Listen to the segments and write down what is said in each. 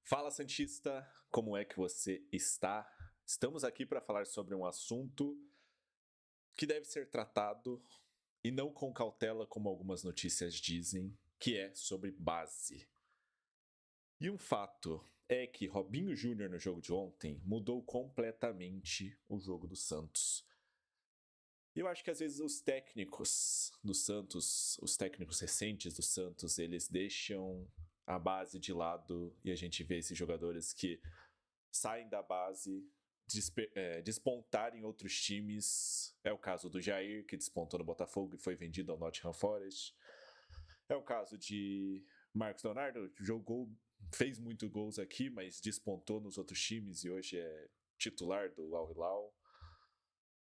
Fala, Santista! Como é que você está? Estamos aqui para falar sobre um assunto que deve ser tratado e não com cautela, como algumas notícias dizem, que é sobre base. E um fato é que Robinho Júnior no jogo de ontem mudou completamente o jogo do Santos. Eu acho que às vezes os técnicos do Santos, os técnicos recentes do Santos, eles deixam a base de lado e a gente vê esses jogadores que saem da base, despontar em outros times. É o caso do Jair, que despontou no Botafogo e foi vendido ao Nottingham Forest. É o caso de Marcos Leonardo, fez muitos gols aqui, mas despontou nos outros times e hoje é titular do Al Hilal.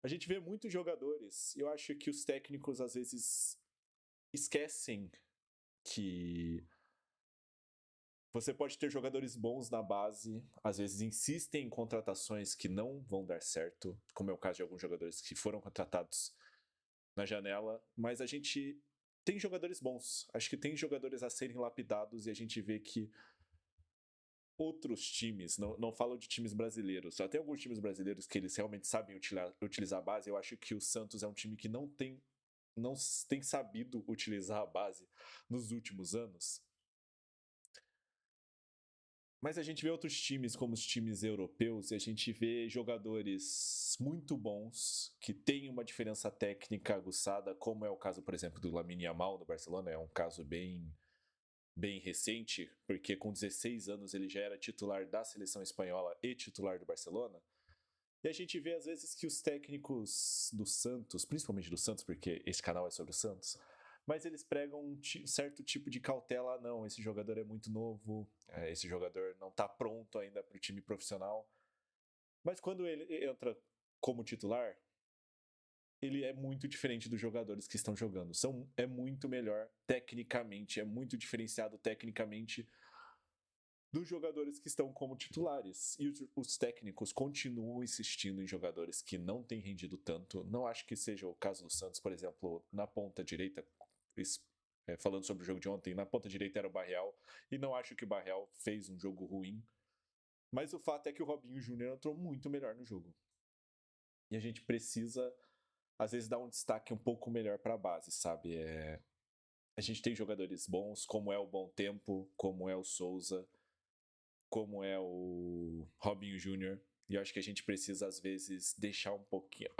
A gente vê muitos jogadores e eu acho que os técnicos às vezes esquecem que você pode ter jogadores bons na base, às vezes insistem em contratações que não vão dar certo, como é o caso de alguns jogadores que foram contratados na janela, mas a gente tem jogadores bons. Acho que tem jogadores a serem lapidados e a gente vê que outros times, não falo de times brasileiros, só tem alguns times brasileiros que eles realmente sabem utilizar a base. Eu acho que o Santos é um time que não tem sabido utilizar a base nos últimos anos. Mas a gente vê outros times, como os times europeus, e a gente vê jogadores muito bons, que têm uma diferença técnica aguçada, como é o caso, por exemplo, do Lamine Yamal no Barcelona. É um caso bem recente, porque com 16 anos ele já era titular da seleção espanhola e titular do Barcelona. E a gente vê às vezes que os técnicos do Santos, principalmente do Santos, porque esse canal é sobre o Santos, mas eles pregam um certo tipo de cautela. Não, esse jogador é muito novo, esse jogador não está pronto ainda para o time profissional. Mas quando ele entra como titular, ele é muito diferente dos jogadores que estão jogando. É muito melhor tecnicamente, é muito diferenciado tecnicamente dos jogadores que estão como titulares. E os técnicos continuam insistindo em jogadores que não têm rendido tanto. Não acho que seja o caso do Santos, por exemplo, na ponta direita, falando sobre o jogo de ontem, na ponta direita era o Barreal, e não acho que o Barreal fez um jogo ruim. Mas o fato é que o Robinho Júnior entrou muito melhor no jogo. E a gente precisa, às vezes, dar um destaque um pouco melhor para a base, sabe? A gente tem jogadores bons, como é o Bom Tempo, como é o Souza, como é o Robinho Júnior. E eu acho que a gente precisa, às vezes, deixar um pouquinho,